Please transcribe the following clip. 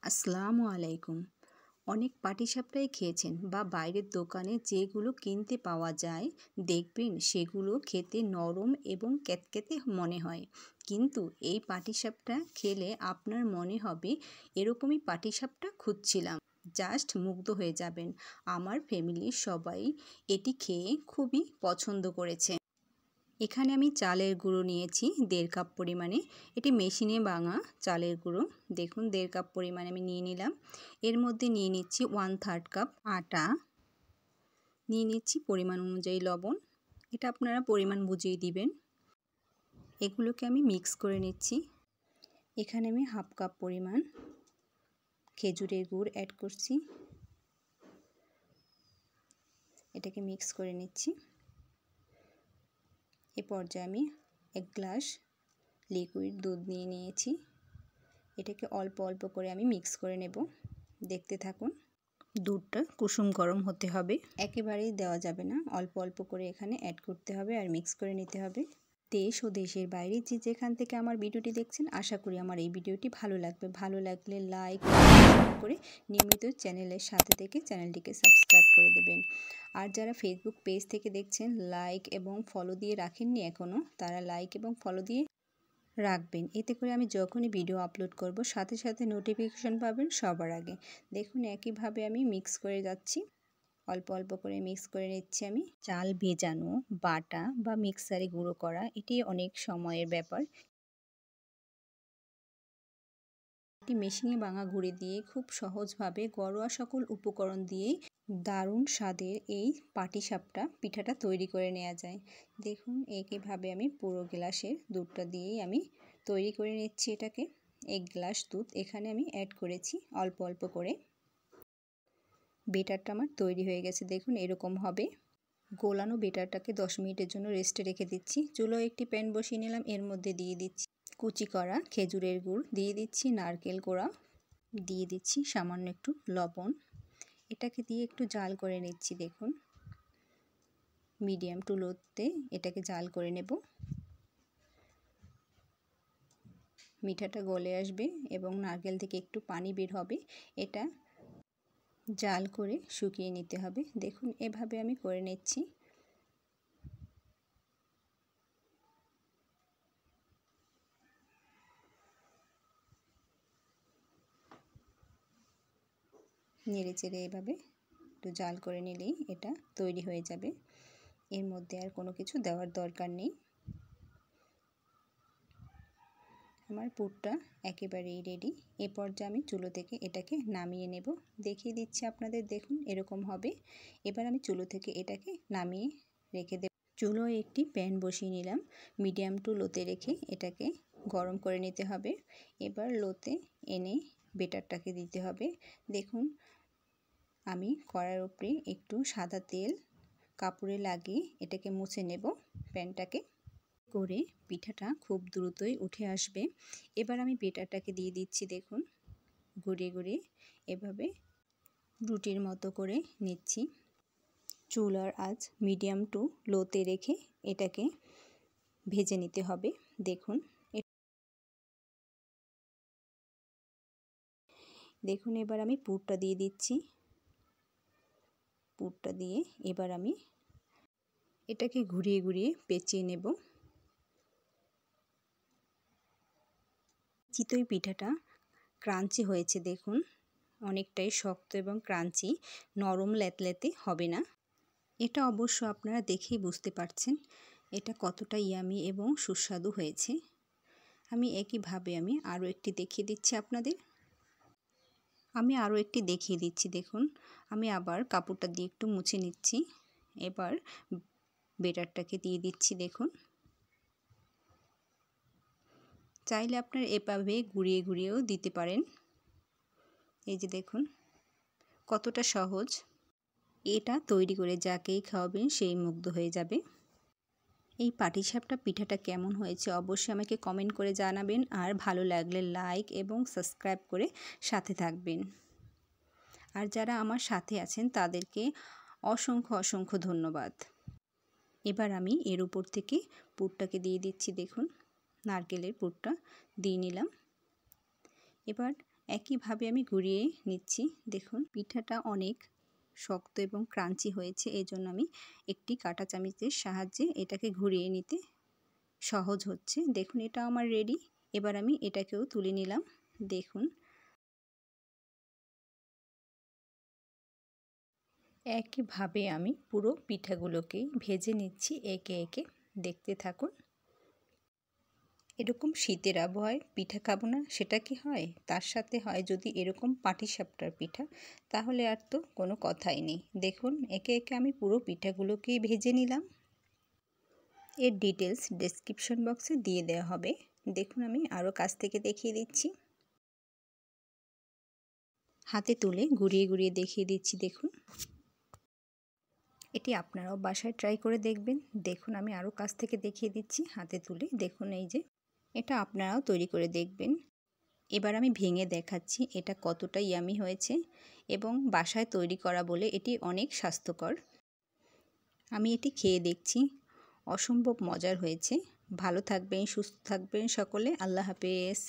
আসসালামু আলাইকুম। অনেক পাটিসাপটাই খেয়েছেন বা বাইরের দোকানে যেগুলো কিনতে পাওয়া যায় দেখবেন সেগুলো খেতে নরম এবং ক্যাতক্যাতে মনে হয়, কিন্তু এই পাটিসাপটা খেলে আপনার মনে হবে এরকমই পাটিসাপটা খুঁজছিলাম। জাস্ট মুগ্ধ হয়ে যাবেন। আমার ফ্যামিলির সবাই এটি খেয়ে খুবই পছন্দ করেছে। এখানে আমি চালের গুঁড়ো নিয়েছি 1.5 কাপ পরিমাণে। এটি মেশিনে ভাঙা চালের গুঁড়ো। দেখুন 1.5 কাপ পরিমাণে আমি নিয়ে নিলাম। এর মধ্যে নিয়ে নিচ্ছি 1/3 কাপ আটা, নিয়ে নিচ্ছি পরিমাণ অনুযায়ী লবণ। এটা আপনারা পরিমাণ বুঝেই দিবেন। এগুলোকে আমি মিক্স করে নিচ্ছি। এখানে আমি 1/2 কাপ পরিমাণ খেজুরের গুড় অ্যাড করছি। এটাকে মিক্স করে নিচ্ছি। এ পর্যায়ে আমি 1 গ্লাস লিকুইড দুধ নিয়ে নিয়েছি। এটাকে অল্প অল্প করে আমি মিক্স করে নেব। দেখতে থাকুন। দুধটা কুসুম গরম হতে হবে, একেবারেই দেওয়া যাবে না, অল্প অল্প করে এখানে অ্যাড করতে হবে আর মিক্স করে নিতে হবে। দেশ ও দেশের বাইরে যে যেখান থেকে আমার ভিডিওটি দেখছেন, আশা করি আমার এই ভিডিওটি ভালো লাগবে। ভালো লাগলে লাইক করে নিয়মিত চ্যানেলের সাথে থেকে চ্যানেলটিকে সাবস্ক্রাইব করে দেবেন। আর যারা ফেসবুক পেজ থেকে দেখছেন, লাইক এবং ফলো দিয়ে রাখেননি এখনও, তারা লাইক এবং ফলো দিয়ে রাখবেন। এতে করে আমি যখনই ভিডিও আপলোড করব সাথে সাথে নোটিফিকেশন পাবেন সবার আগে। দেখুন একইভাবে আমি মিক্স করে যাচ্ছি, অল্প অল্প করে মিক্স করে নিচ্ছি আমি। চাল ভেজানো, বাটা বা মিক্সারে গুঁড়ো করা এটি অনেক সময়ের ব্যাপার। এটি মেশিনে ভাঙা গুঁড়ি দিয়ে খুব সহজভাবে ঘরোয়া সকল উপকরণ দিয়েই দারুণ স্বাদের এই পাটিসাপটা পিঠাটা তৈরি করে নেওয়া যায়। দেখুন একইভাবে আমি পুরো গ্লাসের দুধটা দিয়েই আমি তৈরি করে নিচ্ছি এটাকে। 1 গ্লাস দুধ এখানে আমি অ্যাড করেছি অল্প অল্প করে। বেটারটা আমার তৈরি হয়ে গেছে, দেখুন এরকম হবে। গোলানো বেটারটাকে 10 মিনিটের জন্য রেস্টে রেখে দিচ্ছি। চুলোয় একটি প্যান বসিয়ে নিলাম, এর মধ্যে দিয়ে দিচ্ছি কুচি করা খেজুরের গুড়, দিয়ে দিচ্ছি নারকেল কোড়া, দিয়ে দিচ্ছি সামান্য একটু লবণ। এটাকে দিয়ে একটু জাল করে নিচ্ছি। দেখুন মিডিয়াম টু লোতে এটাকে জাল করে নেব। মিঠাটা গলে আসবে এবং নারকেল থেকে একটু পানি বের হবে। এটা জাল করে শুকিয়ে নিতে হবে। দেখুন এভাবে আমি করে নিচ্ছি। নেড়ে চেড়ে এভাবে একটু জাল করে নিলেই এটা তৈরি হয়ে যাবে। এর মধ্যে আর কোনো কিছু দেওয়ার দরকার নেই। আমার পুরটা একেবারেই রেডি। এ পর্যায়ে আমি চুলো থেকে এটাকে নামিয়ে নেব। দেখিয়ে দিচ্ছি আপনাদের, দেখুন এরকম হবে। এবার আমি চুলো থেকে এটাকে নামিয়ে রেখে দেব। চুলোয় একটি প্যান বসিয়ে নিলাম, মিডিয়াম টু লোতে রেখে এটাকে গরম করে নিতে হবে। এবার লোতে এনে বেটারটাকে দিতে হবে। দেখুন আমি কড়াইয়ের উপরে একটু সাদা তেল কাপড়ে লাগিয়ে এটাকে মুছে নেব প্যানটাকে, করে পিঠাটা খুব দ্রুতই উঠে আসবে। এবার আমি বেটারটাকে দিয়ে দিচ্ছি। দেখুন ঘুরিয়ে ঘুরিয়ে এভাবে রুটির মতো করে নিচ্ছি। চুলার আঁচ মিডিয়াম টু লোতে রেখে এটাকে ভেজে নিতে হবে। দেখুন দেখুন এবার আমি পুরটা দিয়ে দিচ্ছি। পুরটা দিয়ে এবার আমি এটাকে ঘুরিয়ে ঘুরিয়ে পেঁচিয়ে নেব। চিতই পিঠাটা ক্রাঞ্চি হয়েছে, দেখুন অনেকটাই শক্ত এবং ক্রাঞ্চি, নরম লেতলেতে হবে না। এটা অবশ্য আপনারা দেখেই বুঝতে পারছেন এটা কতটা ইয়ামি এবং সুস্বাদু হয়েছে। আমি একইভাবে আমি আরও একটি দেখিয়ে দিচ্ছি আপনাদের। দেখুন আমি আবার কাপড়টা দিয়ে একটু মুছে নিচ্ছি। এবার বেটারটাকে দিয়ে দিচ্ছি। দেখুন চাইলে আপনারা এভাবে ঘুরিয়ে ঘুরিয়েও দিতে পারেন। এই যে দেখুন কতটা সহজ। এটা তৈরি করে যাকেই খাওয়াবেন সেই মুগ্ধ হয়ে যাবে। এই পাটিসাপটা পিঠাটা কেমন হয়েছে অবশ্যই আমাকে কমেন্ট করে জানাবেন, আর ভালো লাগলে লাইক এবং সাবস্ক্রাইব করে সাথে থাকবেন। আর যারা আমার সাথে আছেন তাদেরকে অসংখ্য অসংখ্য ধন্যবাদ। এবার আমি এর উপর থেকে পুরটাকে দিয়ে দিচ্ছি। দেখুন নারকেলের পুরটা দিয়ে নিলাম। এবার একইভাবে আমি ঘুরিয়ে নিচ্ছি। দেখুন পিঠাটা অনেক শক্ত এবং ক্রাঞ্চি হয়েছে, এই জন্য আমি একটি কাঁটা চামচের সাহায্যে এটাকে ঘুরিয়ে নিতে সহজ হচ্ছে। দেখুন এটা আমার রেডি। এবার আমি এটাকেও তুলে নিলাম। দেখুন একইভাবে আমি পুরো পিঠাগুলোকেই ভেজে নিচ্ছি একে একে। দেখতে থাকুন। এরকম শীতের আবহাওয়ায় পিঠা খাবো না সেটা কি হয়? তার সাথে হয় যদি এরকম পাটিসাপটার পিঠা, তাহলে আর তো কোনো কথাই নেই। দেখুন একে একে আমি পুরো পিঠাগুলোকেই ভেজে নিলাম। এর ডিটেলস ডেসক্রিপশন বক্সে দিয়ে দেওয়া হবে। দেখুন আমি আরও কাছ থেকে দেখিয়ে দিচ্ছি। হাতে তুলে ঘুরিয়ে ঘুরিয়ে দেখিয়ে দিচ্ছি। দেখুন এটি আপনারাও বাসায় ট্রাই করে দেখবেন। দেখুন আমি আরও কাছ থেকে দেখিয়ে দিচ্ছি হাতে তুলে। দেখুন এই যে এটা আপনারাও তৈরি করে দেখবেন। এবার আমি ভেঙে দেখাচ্ছি এটা কতটা ইয়ামি হয়েছে এবং বাসায় তৈরি করা বলে এটি অনেক স্বাস্থ্যকর। আমি এটি খেয়ে দেখছি, অসম্ভব মজার হয়েছে। ভালো থাকবেন, সুস্থ থাকবেন সকলে। আল্লাহ হাফেজ।